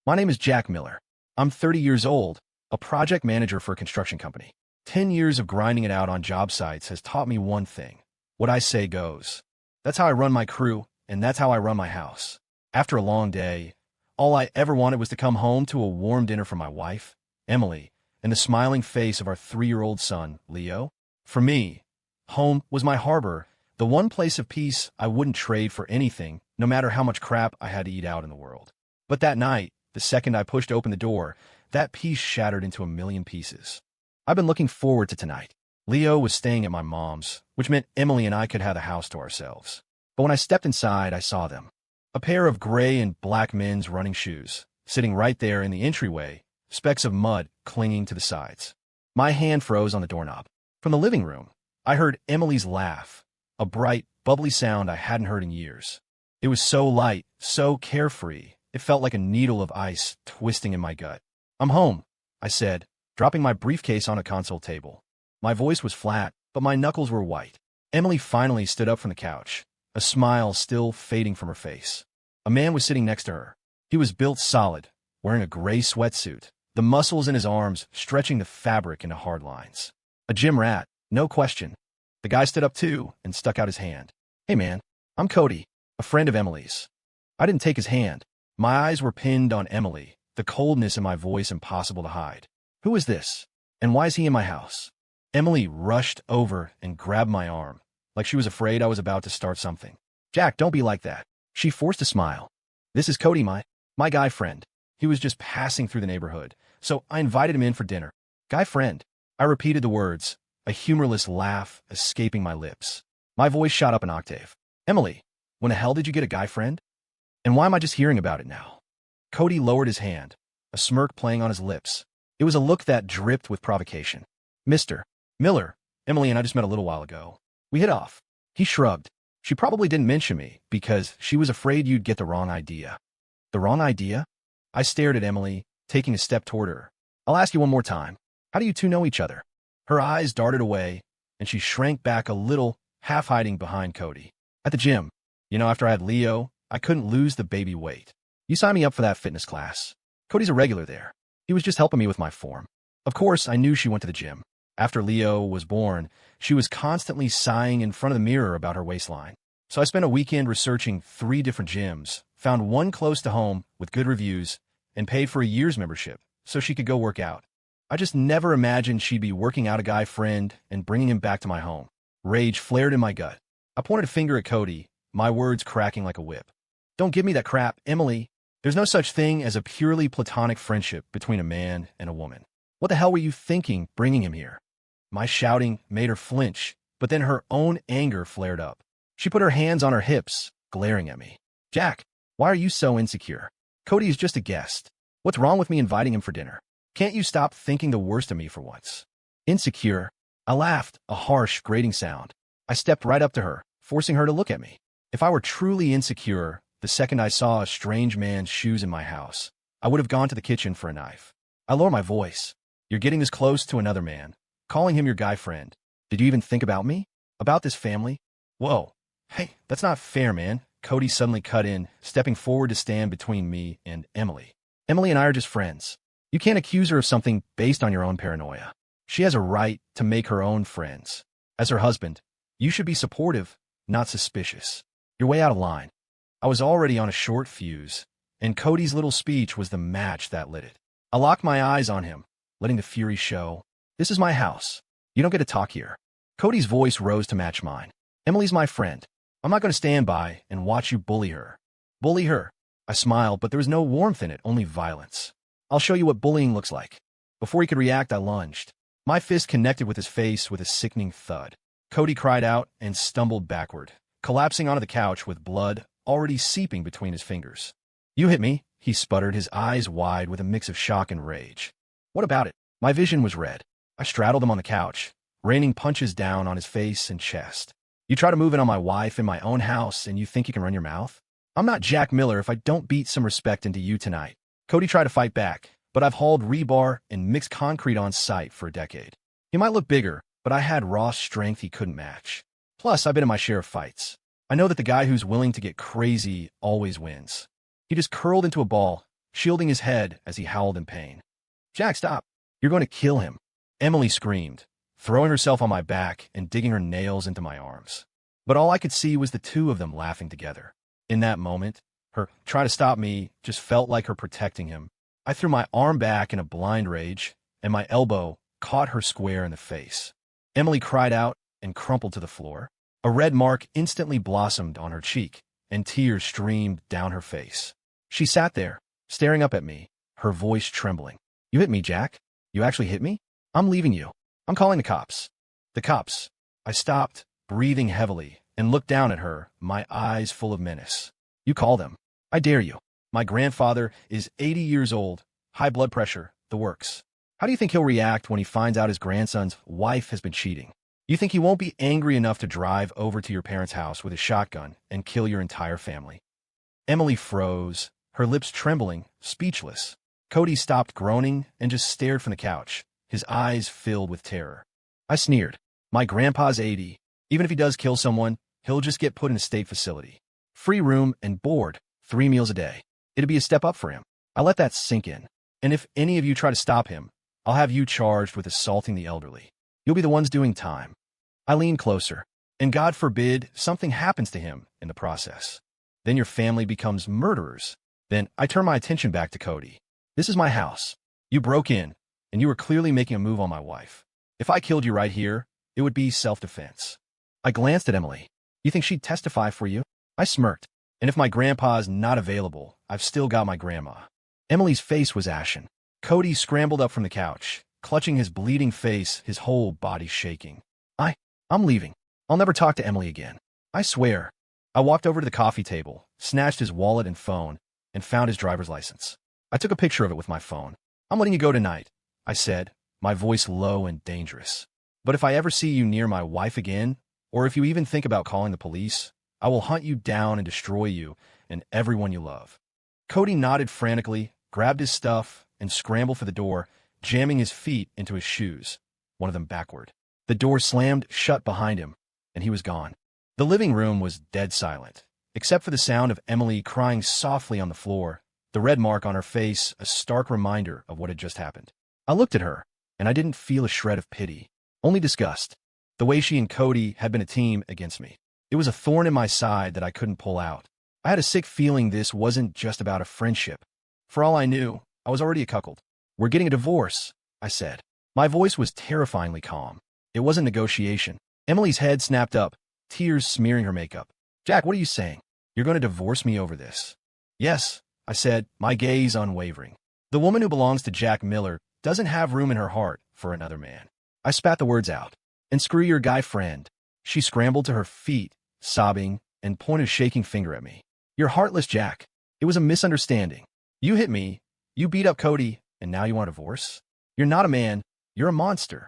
My name is Jack Miller. I'm 30 years old, a project manager for a construction company. 10 years of grinding it out on job sites has taught me one thing. What I say goes. That's how I run my crew, and that's how I run my house. After a long day, all I ever wanted was to come home to a warm dinner from my wife, Emily, and the smiling face of our 3-year-old son, Leo. For me, home was my harbor, the one place of peace I wouldn't trade for anything, no matter how much crap I had to eat out in the world. But that night, the second I pushed open the door, that peace shattered into a million pieces. I've been looking forward to tonight. Leo was staying at my mom's, which meant Emily and I could have the house to ourselves. But when I stepped inside, I saw them. A pair of gray and black men's running shoes, sitting right there in the entryway, specks of mud clinging to the sides. My hand froze on the doorknob. From the living room, I heard Emily's laugh, a bright, bubbly sound I hadn't heard in years. It was so light, so carefree, it felt like a needle of ice twisting in my gut. "I'm home," I said, dropping my briefcase on a console table. My voice was flat, but my knuckles were white. Emily finally stood up from the couch, a smile still fading from her face. A man was sitting next to her. He was built solid, wearing a gray sweatsuit, the muscles in his arms stretching the fabric into hard lines. A gym rat, no question. The guy stood up too and stuck out his hand. "Hey man, I'm Cody, a friend of Emily's." I didn't take his hand. My eyes were pinned on Emily, the coldness in my voice impossible to hide. "Who is this? And why is he in my house?" Emily rushed over and grabbed my arm, like she was afraid I was about to start something. "Jack, don't be like that." She forced a smile. "This is Cody, my guy friend. He was just passing through the neighborhood, so I invited him in for dinner." "Guy friend." I repeated the words, a humorless laugh escaping my lips. My voice shot up an octave. "Emily, when the hell did you get a guy friend? And why am I just hearing about it now?" Cody lowered his hand, a smirk playing on his lips. It was a look that dripped with provocation. "Mr. Miller, Emily and I just met a little while ago. We hit off." He shrugged. "She probably didn't mention me because she was afraid you'd get the wrong idea." "The wrong idea?" I stared at Emily, taking a step toward her. "I'll ask you one more time. How do you two know each other?" Her eyes darted away, and she shrank back a little, half hiding behind Cody. "At the gym. After I had Leo, I couldn't lose the baby weight. You signed me up for that fitness class. Cody's a regular there. He was just helping me with my form." Of course, I knew she went to the gym. After Leo was born, she was constantly sighing in front of the mirror about her waistline. So I spent a weekend researching 3 different gyms, found one close to home with good reviews, and paid for a year's membership so she could go work out. I just never imagined she'd be working out a guy friend and bringing him back to my home. Rage flared in my gut. I pointed a finger at Cody, my words cracking like a whip. "Don't give me that crap, Emily. There's no such thing as a purely platonic friendship between a man and a woman. What the hell were you thinking bringing him here?" My shouting made her flinch, but then her own anger flared up. She put her hands on her hips, glaring at me. "Jack, why are you so insecure? Cody is just a guest. What's wrong with me inviting him for dinner? Can't you stop thinking the worst of me for once?" "Insecure?" I laughed, a harsh, grating sound. I stepped right up to her, forcing her to look at me. If I were truly insecure, the second I saw a strange man's shoes in my house, I would have gone to the kitchen for a knife. I lowered my voice. "You're getting this close to another man, calling him your guy friend. Did you even think about me? About this family?" "Whoa. Hey, that's not fair, man." Cody suddenly cut in, stepping forward to stand between me and Emily. "Emily and I are just friends. You can't accuse her of something based on your own paranoia. She has a right to make her own friends. As her husband, you should be supportive, not suspicious. You're way out of line." I was already on a short fuse, and Cody's little speech was the match that lit it. I locked my eyes on him, letting the fury show. "This is my house. You don't get to talk here." Cody's voice rose to match mine. "Emily's my friend. I'm not going to stand by and watch you bully her." "Bully her?" I smiled, but there was no warmth in it, only violence. "I'll show you what bullying looks like." Before he could react, I lunged. My fist connected with his face with a sickening thud. Cody cried out and stumbled backward, collapsing onto the couch with blood already seeping between his fingers. "You hit me," he sputtered, his eyes wide with a mix of shock and rage. "What about it?" My vision was red. I straddled him on the couch, raining punches down on his face and chest. "You try to move in on my wife in my own house, and you think you can run your mouth? I'm not Jack Miller if I don't beat some respect into you tonight." Cody tried to fight back, but I've hauled rebar and mixed concrete on site for a decade. He might look bigger, but I had raw strength he couldn't match. Plus, I've been in my share of fights. I know that the guy who's willing to get crazy always wins. He just curled into a ball, shielding his head as he howled in pain. "Jack, stop. You're going to kill him," Emily screamed, throwing herself on my back and digging her nails into my arms. But all I could see was the two of them laughing together. In that moment, her try to stop me just felt like her protecting him. I threw my arm back in a blind rage, and my elbow caught her square in the face. Emily cried out and crumpled to the floor. A red mark instantly blossomed on her cheek, and tears streamed down her face. She sat there, staring up at me, her voice trembling. "You hit me, Jack. You actually hit me? I'm leaving you. I'm calling the cops." "The cops." I stopped, breathing heavily, and looked down at her, my eyes full of menace. "You call them. I dare you. My grandfather is 80 years old, high blood pressure, the works. How do you think he'll react when he finds out his grandson's wife has been cheating? You think he won't be angry enough to drive over to your parents' house with a shotgun and kill your entire family?" Emily froze, her lips trembling, speechless. Cody stopped groaning and just stared from the couch, his eyes filled with terror. I sneered. "My grandpa's 80. Even if he does kill someone, he'll just get put in a state facility. Free room and board, 3 meals a day. It'd be a step up for him." I let that sink in. "And if any of you try to stop him, I'll have you charged with assaulting the elderly. You'll be the ones doing time." I leaned closer. "And God forbid something happens to him in the process. Then your family becomes murderers." Then I turned my attention back to Cody. "This is my house. You broke in, and you were clearly making a move on my wife. If I killed you right here, it would be self-defense." I glanced at Emily. "You think she'd testify for you?" I smirked. "And if my grandpa's not available, I've still got my grandma." Emily's face was ashen. Cody scrambled up from the couch, clutching his bleeding face, his whole body shaking. I'm leaving. I'll never talk to Emily again. I swear." I walked over to the coffee table, snatched his wallet and phone, and found his driver's license. I took a picture of it with my phone. "I'm letting you go tonight," I said, my voice low and dangerous. "But if I ever see you near my wife again, or if you even think about calling the police, I will hunt you down and destroy you and everyone you love." Cody nodded frantically, grabbed his stuff, and scrambled for the door, jamming his feet into his shoes, one of them backward. The door slammed shut behind him, and he was gone. The living room was dead silent, except for the sound of Emily crying softly on the floor, the red mark on her face a stark reminder of what had just happened. I looked at her, and I didn't feel a shred of pity, only disgust. The way she and Cody had been a team against me. It was a thorn in my side that I couldn't pull out. I had a sick feeling this wasn't just about a friendship. For all I knew, I was already a cuckold. "We're getting a divorce," I said. My voice was terrifyingly calm. It wasn't negotiation. Emily's head snapped up, tears smearing her makeup. "Jack, what are you saying? You're going to divorce me over this?" "Yes," I said, my gaze unwavering. "The woman who belongs to Jack Miller doesn't have room in her heart for another man." I spat the words out. "And screw your guy friend." She scrambled to her feet, sobbing, and pointed a shaking finger at me. "You're heartless, Jack. It was a misunderstanding. You hit me, you beat up Cody, and now you want a divorce? You're not a man. You're a monster."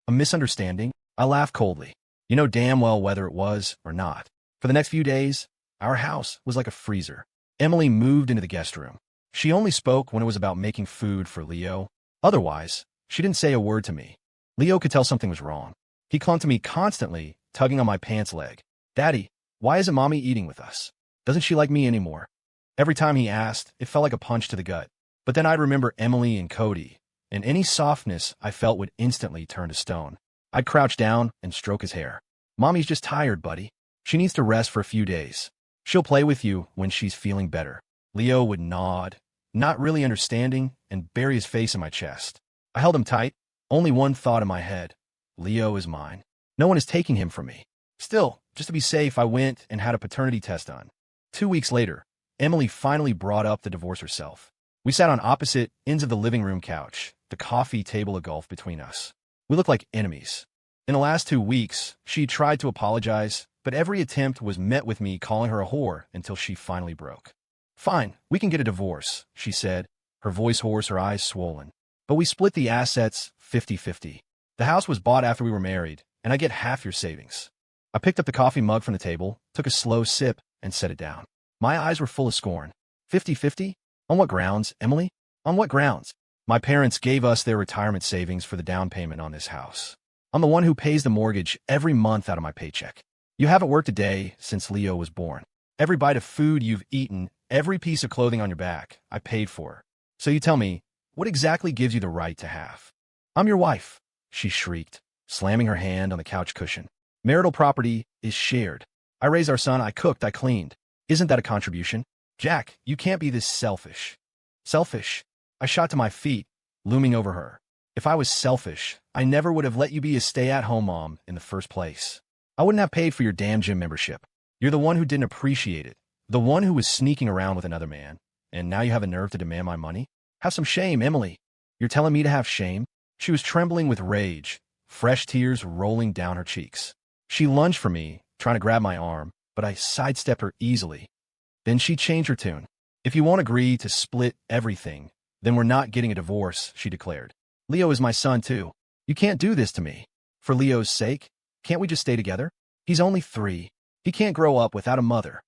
"A misunderstanding?" I laughed coldly. You know damn well whether it was or not. For the next few days, our house was like a freezer. Emily moved into the guest room. She only spoke when it was about making food for Leo. Otherwise, she didn't say a word to me. Leo could tell something was wrong. He clung to me constantly, tugging on my pants leg. "Daddy, why isn't Mommy eating with us? Doesn't she like me anymore?" Every time he asked, it felt like a punch to the gut. But then I'd remember Emily and Cody, and any softness I felt would instantly turn to stone. I'd crouch down and stroke his hair. "Mommy's just tired, buddy. She needs to rest for a few days. She'll play with you when she's feeling better." Leo would nod, not really understanding, and bury his face in my chest. I held him tight, only one thought in my head. Leo is mine. No one is taking him from me. Still, just to be safe, I went and had a paternity test done. 2 weeks later, Emily finally brought up the divorce herself. We sat on opposite ends of the living room couch, the coffee table a gulf between us. We looked like enemies. In the last 2 weeks, she tried to apologize, but every attempt was met with me calling her a whore until she finally broke. "Fine, we can get a divorce," she said, her voice hoarse, her eyes swollen. "But we split the assets 50-50. The house was bought after we were married, and I get half your savings." I picked up the coffee mug from the table, took a slow sip, and set it down. My eyes were full of scorn. 50-50? On what grounds, Emily? On what grounds? My parents gave us their retirement savings for the down payment on this house. I'm the one who pays the mortgage every month out of my paycheck. You haven't worked a day since Leo was born. Every bite of food you've eaten, every piece of clothing on your back, I paid for. So you tell me, what exactly gives you the right to have? I'm your wife, she shrieked, slamming her hand on the couch cushion. Marital property is shared. I raised our son, I cooked, I cleaned. Isn't that a contribution? Jack, you can't be this selfish. Selfish? I shot to my feet, looming over her. If I was selfish, I never would have let you be a stay-at-home mom in the first place. I wouldn't have paid for your damn gym membership. You're the one who didn't appreciate it, the one who was sneaking around with another man, and now you have a nerve to demand my money? Have some shame, Emily. You're telling me to have shame? She was trembling with rage, fresh tears rolling down her cheeks. She lunged for me, trying to grab my arm, but I sidestepped her easily. Then she changed her tune. If you won't agree to split everything, then we're not getting a divorce, she declared. Leo is my son, too. You can't do this to me. For Leo's sake, can't we just stay together? He's only 3. He can't grow up without a mother.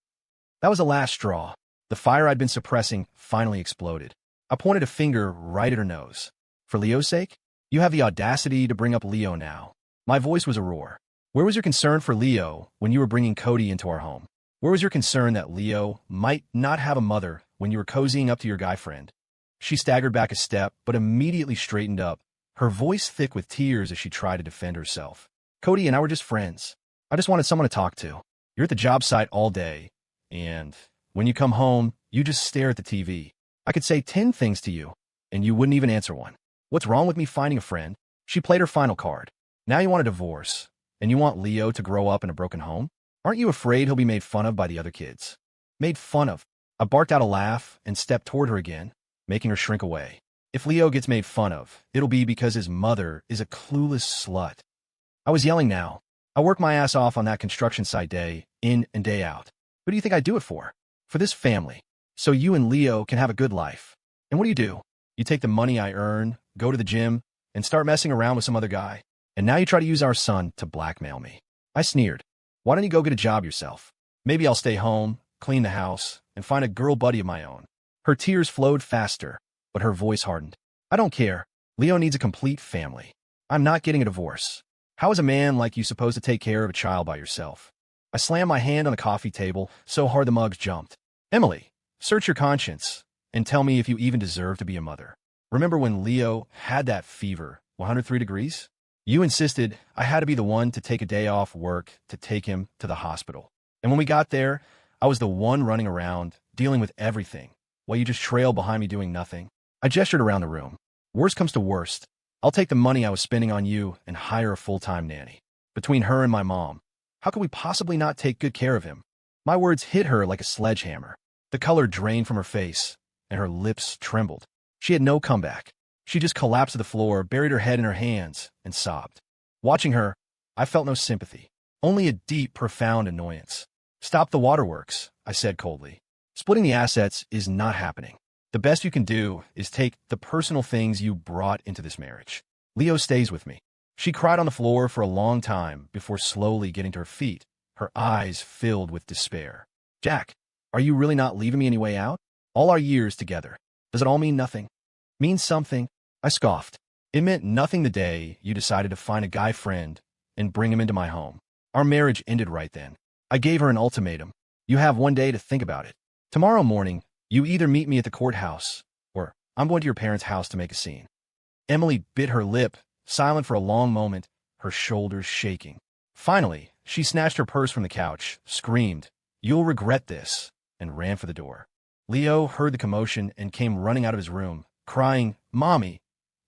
That was the last straw. The fire I'd been suppressing finally exploded. I pointed a finger right at her nose. For Leo's sake? You have the audacity to bring up Leo now. My voice was a roar. Where was your concern for Leo when you were bringing Cody into our home? Where was your concern that Leo might not have a mother when you were cozying up to your guy friend? She staggered back a step, but immediately straightened up, her voice thick with tears as she tried to defend herself. Cody and I were just friends. I just wanted someone to talk to. You're at the job site all day, and when you come home, you just stare at the TV. I could say 10 things to you, and you wouldn't even answer one. What's wrong with me finding a friend? She played her final card. Now you want a divorce, and you want Leo to grow up in a broken home? Aren't you afraid he'll be made fun of by the other kids? Made fun of. I barked out a laugh and stepped toward her again, making her shrink away. If Leo gets made fun of, it'll be because his mother is a clueless slut. I was yelling now. I work my ass off on that construction site day in and day out. Who do you think I do it for? For this family. So you and Leo can have a good life. And what do? You take the money I earn, go to the gym, and start messing around with some other guy. And now you try to use our son to blackmail me. I sneered. Why don't you go get a job yourself? Maybe I'll stay home, clean the house, and find a girl buddy of my own. Her tears flowed faster, but her voice hardened. I don't care. Leo needs a complete family. I'm not getting a divorce. How is a man like you supposed to take care of a child by yourself? I slammed my hand on the coffee table so hard the mugs jumped. Emily, search your conscience and tell me if you even deserve to be a mother. Remember when Leo had that fever, 103 degrees? You insisted I had to be the one to take a day off work to take him to the hospital. And when we got there, I was the one running around, dealing with everything, while you just trailed behind me doing nothing. I gestured around the room. Worst comes to worst, I'll take the money I was spending on you and hire a full-time nanny. Between her and my mom, how could we possibly not take good care of him? My words hit her like a sledgehammer. The color drained from her face, and her lips trembled. She had no comeback. She just collapsed to the floor, buried her head in her hands, and sobbed. Watching her, I felt no sympathy, only a deep, profound annoyance. Stop the waterworks, I said coldly. Splitting the assets is not happening. The best you can do is take the personal things you brought into this marriage. Leo stays with me. She cried on the floor for a long time before slowly getting to her feet, her eyes filled with despair. Jack, are you really not leaving me any way out? All our years together. Does it all mean nothing? Mean something? I scoffed. It meant nothing the day you decided to find a guy friend and bring him into my home. Our marriage ended right then. I gave her an ultimatum. You have one day to think about it. Tomorrow morning, you either meet me at the courthouse, or I'm going to your parents' house to make a scene. Emily bit her lip, silent for a long moment, her shoulders shaking. Finally, she snatched her purse from the couch, screamed, "You'll regret this," and ran for the door. Leo heard the commotion and came running out of his room, crying, "Mommy!"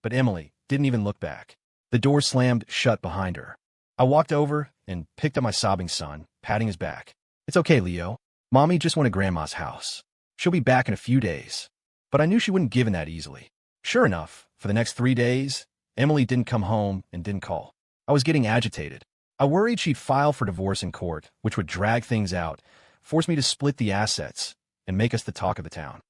But Emily didn't even look back. The door slammed shut behind her. I walked over and picked up my sobbing son, patting his back. "It's okay, Leo. Mommy just went to Grandma's house. She'll be back in a few days." But I knew she wouldn't give in that easily. Sure enough, for the next 3 days, Emily didn't come home and didn't call. I was getting agitated. I worried she'd file for divorce in court, which would drag things out, force me to split the assets, and make us the talk of the town.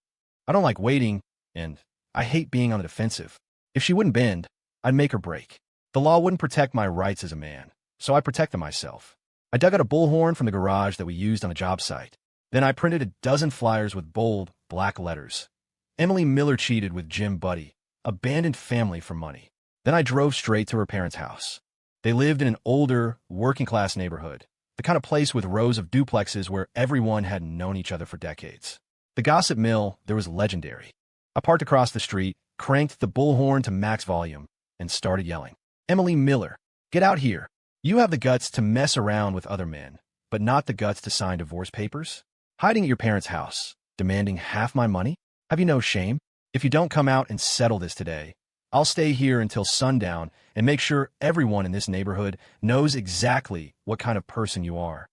I don't like waiting, and I hate being on the defensive. If she wouldn't bend, I'd make her break. The law wouldn't protect my rights as a man, so I protected myself. I dug out a bullhorn from the garage that we used on the job site. Then I printed a dozen flyers with bold, black letters. Emily Miller cheated with Jim Buddy, abandoned family for money. Then I drove straight to her parents' house. They lived in an older, working-class neighborhood, the kind of place with rows of duplexes where everyone had known each other for decades. The gossip mill there was legendary. I parked across the street, cranked the bullhorn to max volume, and started yelling. Emily Miller, get out here. You have the guts to mess around with other men, but not the guts to sign divorce papers? Hiding at your parents' house, demanding half my money? Have you no shame? If you don't come out and settle this today, I'll stay here until sundown and make sure everyone in this neighborhood knows exactly what kind of person you are.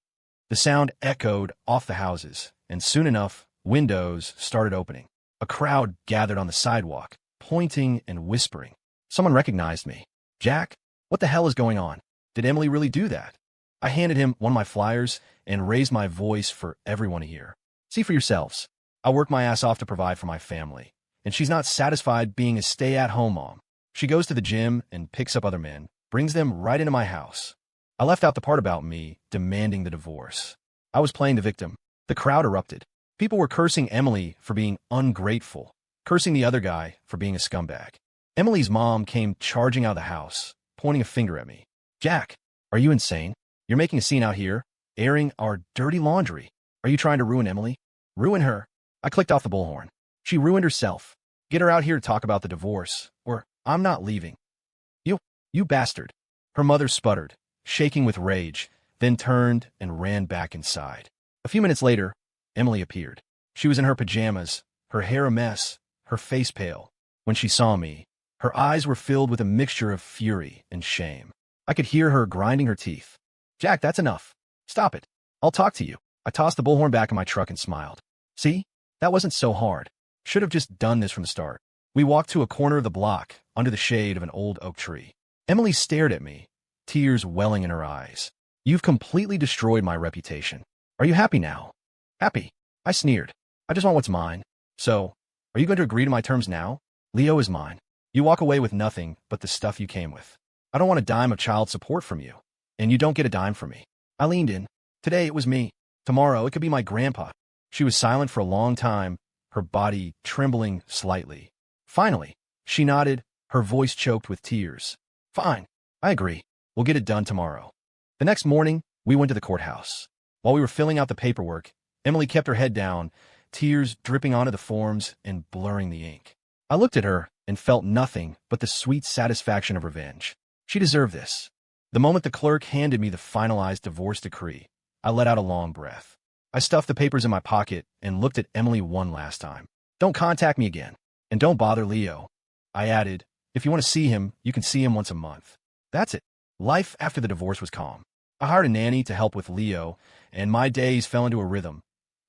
The sound echoed off the houses, and soon enough, windows started opening. A crowd gathered on the sidewalk, pointing and whispering. Someone recognized me. Jack, what the hell is going on? Did Emily really do that? I handed him one of my flyers and raised my voice for everyone to hear. See for yourselves. I work my ass off to provide for my family, and she's not satisfied being a stay-at-home mom. She goes to the gym and picks up other men, brings them right into my house. I left out the part about me demanding the divorce. I was playing the victim. The crowd erupted. People were cursing Emily for being ungrateful, cursing the other guy for being a scumbag. Emily's mom came charging out of the house, pointing a finger at me. Jack, are you insane? You're making a scene out here, airing our dirty laundry. Are you trying to ruin Emily? Ruin her? I clicked off the bullhorn. She ruined herself. Get her out here to talk about the divorce, or I'm not leaving. You bastard. Her mother sputtered, shaking with rage, then turned and ran back inside. A few minutes later, Emily appeared. She was in her pajamas, her hair a mess, her face pale. When she saw me, her eyes were filled with a mixture of fury and shame. I could hear her grinding her teeth. Jack, that's enough. Stop it. I'll talk to you. I tossed the bullhorn back in my truck and smiled. See? That wasn't so hard. Should have just done this from the start. We walked to a corner of the block, under the shade of an old oak tree. Emily stared at me, tears welling in her eyes. You've completely destroyed my reputation. Are you happy now? Happy? I sneered. I just want what's mine. So, are you going to agree to my terms now? Leo is mine. You walk away with nothing but the stuff you came with. I don't want a dime of child support from you. And you don't get a dime from me. I leaned in. Today it was me. Tomorrow it could be my grandpa. She was silent for a long time, her body trembling slightly. Finally, she nodded, her voice choked with tears. Fine. I agree. We'll get it done tomorrow. The next morning, we went to the courthouse. While we were filling out the paperwork, Emily kept her head down, tears dripping onto the forms and blurring the ink. I looked at her and felt nothing but the sweet satisfaction of revenge. She deserved this. The moment the clerk handed me the finalized divorce decree, I let out a long breath. I stuffed the papers in my pocket and looked at Emily one last time. Don't contact me again. And don't bother Leo. I added, if you want to see him, you can see him once a month. That's it. Life after the divorce was calm. I hired a nanny to help with Leo, and my days fell into a rhythm.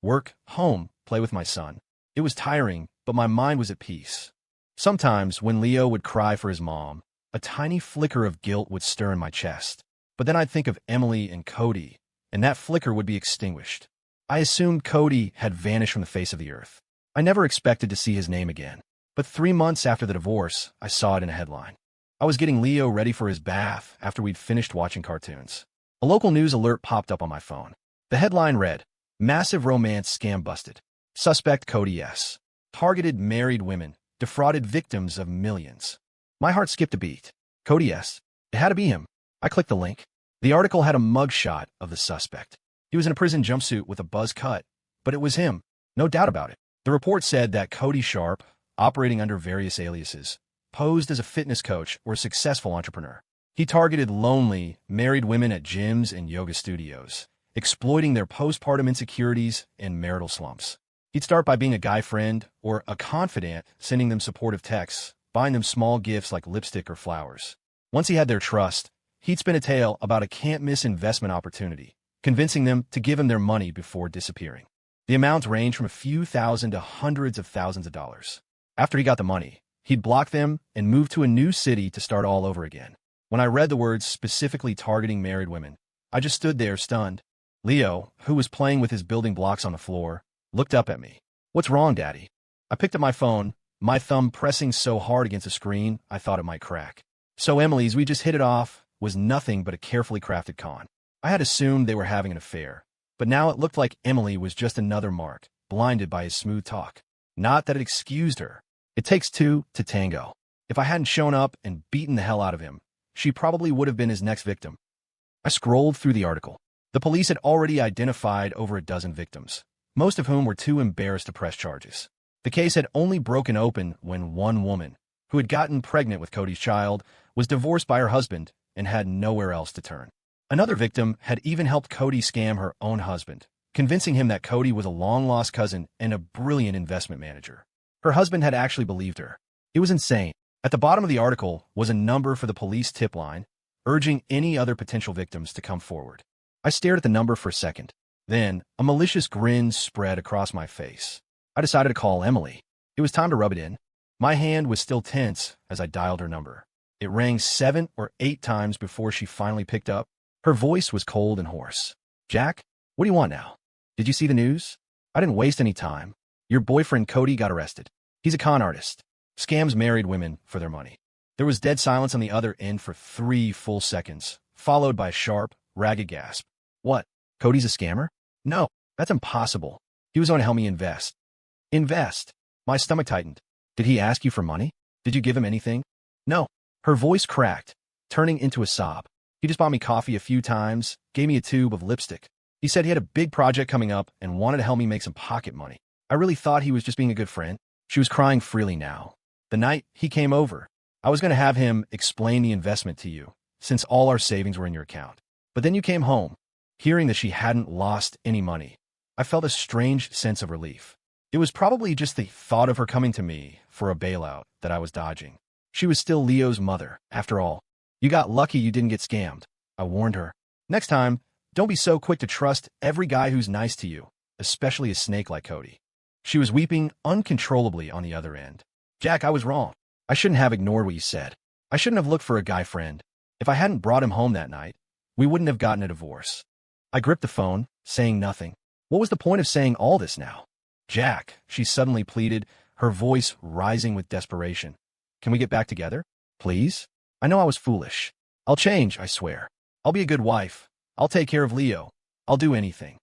Work, home, play with my son. It was tiring, but my mind was at peace. Sometimes, when Leo would cry for his mom, a tiny flicker of guilt would stir in my chest. But then I'd think of Emily and Cody, and that flicker would be extinguished. I assumed Cody had vanished from the face of the earth. I never expected to see his name again. But 3 months after the divorce, I saw it in a headline. I was getting Leo ready for his bath after we'd finished watching cartoons. A local news alert popped up on my phone. The headline read, Massive romance scam busted. Suspect Cody S. Targeted married women, defrauded victims of millions. My heart skipped a beat. Cody S. It had to be him. I clicked the link. The article had a mugshot of the suspect. He was in a prison jumpsuit with a buzz cut, but it was him. No doubt about it. The report said that Cody Sharp, operating under various aliases, posed as a fitness coach or a successful entrepreneur. He targeted lonely, married women at gyms and yoga studios, exploiting their postpartum insecurities and marital slumps. He'd start by being a guy friend or a confidant, sending them supportive texts, buying them small gifts like lipstick or flowers. Once he had their trust, he'd spin a tale about a can't-miss investment opportunity, convincing them to give him their money before disappearing. The amounts ranged from a few thousand to hundreds of thousands of dollars. After he got the money, he'd block them and move to a new city to start all over again. When I read the words specifically targeting married women, I just stood there stunned. Leo, who was playing with his building blocks on the floor, looked up at me. What's wrong, Daddy? I picked up my phone, my thumb pressing so hard against the screen I thought it might crack. So Emily's we just hit it off was nothing but a carefully crafted con. I had assumed they were having an affair, but now it looked like Emily was just another mark, blinded by his smooth talk. Not that it excused her. It takes two to tango. If I hadn't shown up and beaten the hell out of him, she probably would have been his next victim. I scrolled through the article. The police had already identified over a dozen victims, most of whom were too embarrassed to press charges. The case had only broken open when one woman, who had gotten pregnant with Cody's child, was divorced by her husband and had nowhere else to turn. Another victim had even helped Cody scam her own husband, convincing him that Cody was a long-lost cousin and a brilliant investment manager. Her husband had actually believed her. It was insane. At the bottom of the article was a number for the police tip line, urging any other potential victims to come forward. I stared at the number for a second. Then, a malicious grin spread across my face. I decided to call Emily. It was time to rub it in. My hand was still tense as I dialed her number. It rang 7 or 8 times before she finally picked up. Her voice was cold and hoarse. "Jack, what do you want now? Did you see the news? I didn't waste any time. Your boyfriend Cody got arrested. He's a con artist. Scams married women for their money." There was dead silence on the other end for 3 full seconds, followed by a sharp, ragged gasp. "What? Cody's a scammer? No, that's impossible. He was going to help me invest." "Invest?" My stomach tightened. "Did he ask you for money? Did you give him anything?" "No." Her voice cracked, turning into a sob. "He just bought me coffee a few times, gave me a tube of lipstick. He said he had a big project coming up and wanted to help me make some pocket money. I really thought he was just being a good friend." She was crying freely now. "The night he came over, I was going to have him explain the investment to you, since all our savings were in your account. But then you came home." Hearing that she hadn't lost any money, I felt a strange sense of relief. It was probably just the thought of her coming to me for a bailout that I was dodging. She was still Leo's mother, after all. "You got lucky you didn't get scammed," I warned her. "Next time, don't be so quick to trust every guy who's nice to you, especially a snake like Cody." She was weeping uncontrollably on the other end. "Jack, I was wrong. I shouldn't have ignored what you said. I shouldn't have looked for a guy friend. If I hadn't brought him home that night, we wouldn't have gotten a divorce." I gripped the phone, saying nothing. What was the point of saying all this now? "Jack," she suddenly pleaded, her voice rising with desperation. "Can we get back together? Please? I know I was foolish. I'll change, I swear. I'll be a good wife. I'll take care of Leo. I'll do anything."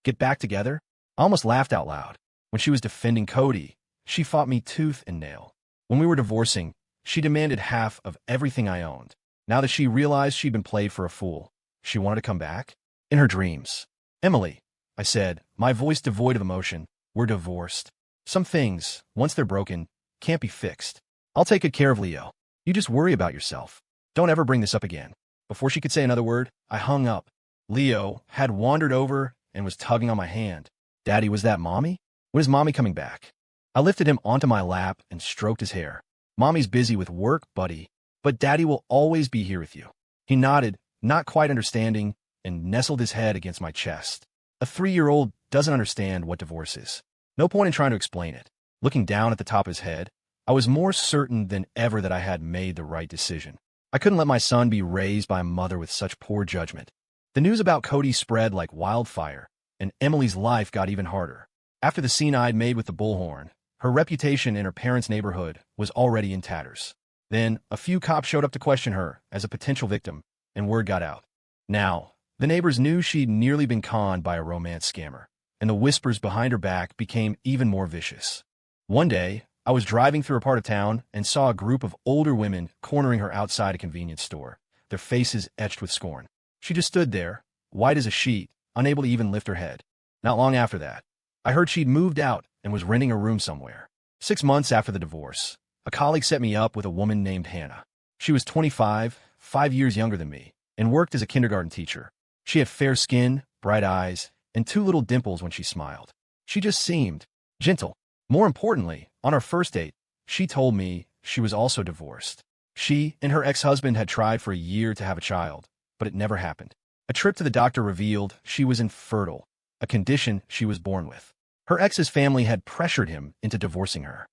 Get back together? I almost laughed out loud. When she was defending Cody, she fought me tooth and nail. When we were divorcing, she demanded half of everything I owned. Now that she realized she'd been played for a fool, she wanted to come back? In her dreams. "Emily," I said, my voice devoid of emotion, "we're divorced. Some things, once they're broken, can't be fixed. I'll take good care of Leo. You just worry about yourself. Don't ever bring this up again." Before she could say another word, I hung up. Leo had wandered over and was tugging on my hand. "Daddy, was that Mommy? When is Mommy coming back?" I lifted him onto my lap and stroked his hair. "Mommy's busy with work, buddy, but Daddy will always be here with you." He nodded, not quite understanding, and nestled his head against my chest. A 3-year-old doesn't understand what divorce is. No point in trying to explain it. Looking down at the top of his head, I was more certain than ever that I had made the right decision. I couldn't let my son be raised by a mother with such poor judgment. The news about Cody spread like wildfire, and Emily's life got even harder. After the scene I'd made with the bullhorn, her reputation in her parents' neighborhood was already in tatters. Then, a few cops showed up to question her as a potential victim, and word got out. Now, the neighbors knew she'd nearly been conned by a romance scammer, and the whispers behind her back became even more vicious. One day, I was driving through a part of town and saw a group of older women cornering her outside a convenience store, their faces etched with scorn. She just stood there, white as a sheet, unable to even lift her head. Not long after that, I heard she'd moved out and was renting a room somewhere. 6 months after the divorce, a colleague set me up with a woman named Hannah. She was 25, 5 years younger than me, and worked as a kindergarten teacher. She had fair skin, bright eyes, and 2 little dimples when she smiled. She just seemed gentle. More importantly, on our first date, she told me she was also divorced. She and her ex-husband had tried for a year to have a child, but it never happened. A trip to the doctor revealed she was infertile, a condition she was born with. Her ex's family had pressured him into divorcing her.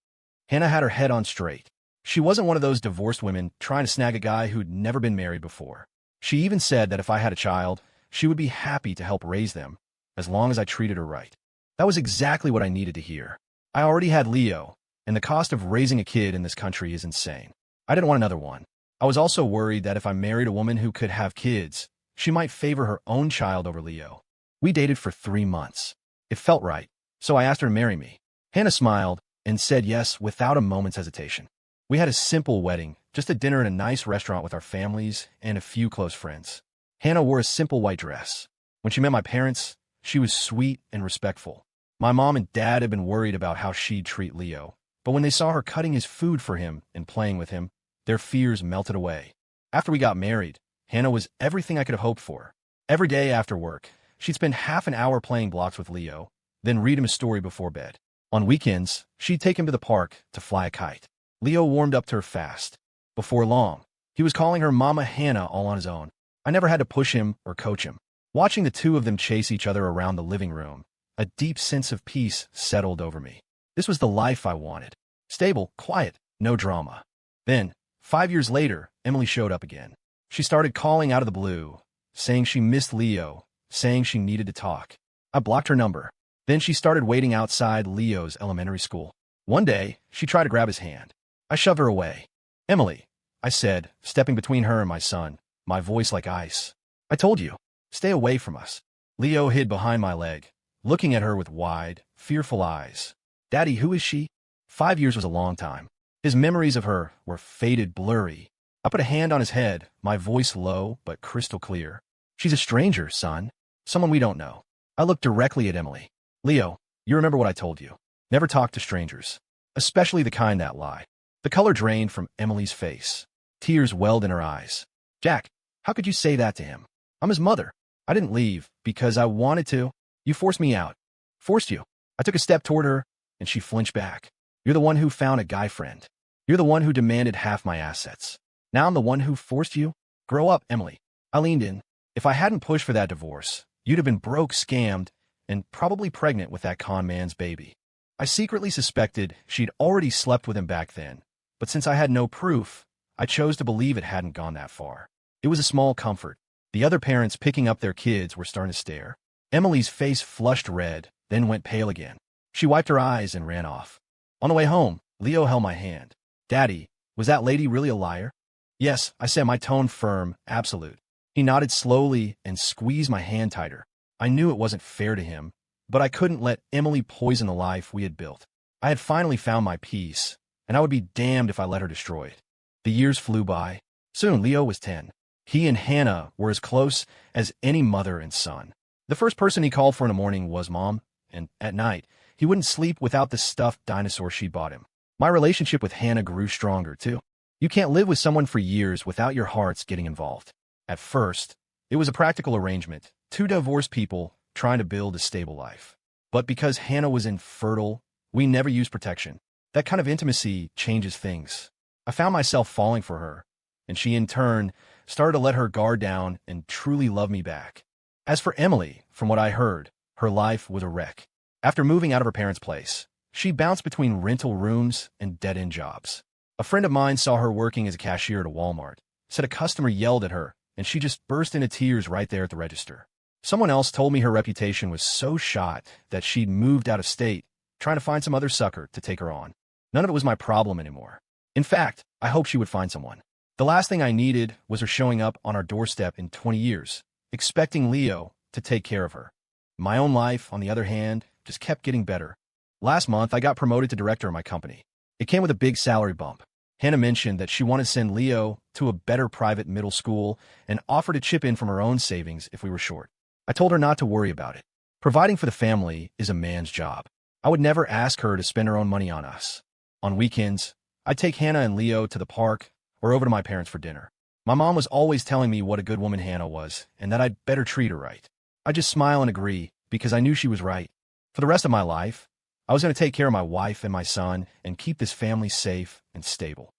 Hannah had her head on straight. She wasn't one of those divorced women trying to snag a guy who'd never been married before. She even said that if I had a child, she would be happy to help raise them, as long as I treated her right. That was exactly what I needed to hear. I already had Leo, and the cost of raising a kid in this country is insane. I didn't want another one. I was also worried that if I married a woman who could have kids, she might favor her own child over Leo. We dated for 3 months. It felt right, so I asked her to marry me. Hannah smiled and said yes without a moment's hesitation. We had a simple wedding, just a dinner in a nice restaurant with our families and a few close friends. Hannah wore a simple white dress. When she met my parents, she was sweet and respectful. My mom and dad had been worried about how she'd treat Leo, but when they saw her cutting his food for him and playing with him, their fears melted away. After we got married, Hannah was everything I could have hoped for. Every day after work, she'd spend half an hour playing blocks with Leo, then read him a story before bed. On weekends, she'd take him to the park to fly a kite. Leo warmed up to her fast. Before long, he was calling her Mama Hannah all on his own. I never had to push him or coach him. Watching the two of them chase each other around the living room, a deep sense of peace settled over me. This was the life I wanted. Stable, quiet, no drama. Then, 5 years later, Emily showed up again. She started calling out of the blue, saying she missed Leo, saying she needed to talk. I blocked her number. Then she started waiting outside Leo's elementary school. One day, she tried to grab his hand. I shoved her away. "Emily," I said, stepping between her and my son, my voice like ice. "I told you, stay away from us." Leo hid behind my leg, looking at her with wide, fearful eyes. "Daddy, who is she?" 5 years was a long time. His memories of her were faded, blurry. I put a hand on his head, my voice low but crystal clear. "She's a stranger, son. Someone we don't know." I looked directly at Emily. "Leo, you remember what I told you. Never talk to strangers, especially the kind that lie." The color drained from Emily's face. Tears welled in her eyes. "Jack, how could you say that to him? I'm his mother. I didn't leave because I wanted to. You forced me out." "Forced you?" I took a step toward her, and she flinched back. "You're the one who found a guy friend. You're the one who demanded half my assets. Now I'm the one who forced you? Grow up, Emily." I leaned in. "If I hadn't pushed for that divorce, you'd have been broke, scammed, and probably pregnant with that con man's baby." I secretly suspected she'd already slept with him back then, but since I had no proof, I chose to believe it hadn't gone that far. It was a small comfort. The other parents picking up their kids were starting to stare. Emily's face flushed red, then went pale again. She wiped her eyes and ran off. On the way home, Leo held my hand. "Daddy, was that lady really a liar?" "Yes," I said, my tone firm, absolute. He nodded slowly and squeezed my hand tighter. I knew it wasn't fair to him, but I couldn't let Emily poison the life we had built. I had finally found my peace, and I would be damned if I let her destroy it. The years flew by. Soon Leo was 10. He and Hannah were as close as any mother and son. The first person he called for in the morning was Mom, and at night, he wouldn't sleep without the stuffed dinosaur she bought him. My relationship with Hannah grew stronger, too. You can't live with someone for years without your hearts getting involved. At first, it was a practical arrangement, two divorced people trying to build a stable life. But because Hannah was infertile, we never used protection. That kind of intimacy changes things. I found myself falling for her, and she in turn started to let her guard down and truly love me back. As for Emily, from what I heard, her life was a wreck. After moving out of her parents' place, she bounced between rental rooms and dead-end jobs. A friend of mine saw her working as a cashier at a Walmart, said a customer yelled at her, and she just burst into tears right there at the register. Someone else told me her reputation was so shot that she'd moved out of state, trying to find some other sucker to take her on. None of it was my problem anymore. In fact, I hoped she would find someone. The last thing I needed was her showing up on our doorstep in 20 years, expecting Leo to take care of her. My own life, on the other hand, just kept getting better. Last month, I got promoted to director of my company. It came with a big salary bump. Hannah mentioned that she wanted to send Leo to a better private middle school and offered to chip in from her own savings if we were short. I told her not to worry about it. Providing for the family is a man's job. I would never ask her to spend her own money on us. On weekends, I'd take Hannah and Leo to the park or over to my parents for dinner. My mom was always telling me what a good woman Hannah was and that I'd better treat her right. I'd just smile and agree because I knew she was right. For the rest of my life, I was going to take care of my wife and my son and keep this family safe and stable.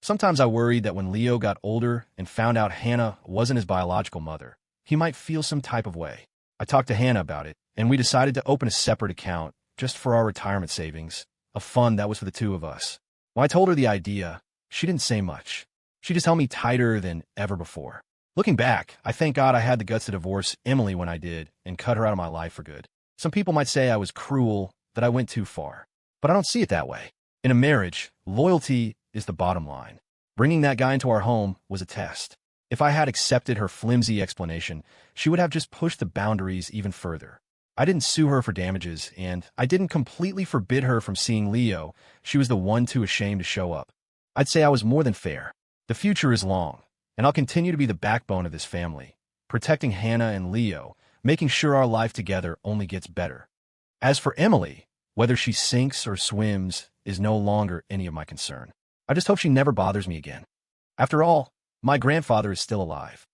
Sometimes I worried that when Leo got older and found out Hannah wasn't his biological mother, he might feel some type of way. I talked to Hannah about it, and we decided to open a separate account just for our retirement savings, a fund that was for the two of us. When I told her the idea, she didn't say much. She just held me tighter than ever before. Looking back, I thank God I had the guts to divorce Emily when I did and cut her out of my life for good. Some people might say I was cruel, that I went too far. But I don't see it that way. In a marriage, loyalty is the bottom line. Bringing that guy into our home was a test. If I had accepted her flimsy explanation, she would have just pushed the boundaries even further. I didn't sue her for damages, and I didn't completely forbid her from seeing Leo. She was the one too ashamed to show up. I'd say I was more than fair. The future is long, and I'll continue to be the backbone of this family, protecting Hannah and Leo, making sure our life together only gets better. As for Emily, whether she sinks or swims is no longer any of my concern. I just hope she never bothers me again. After all, my grandfather is still alive.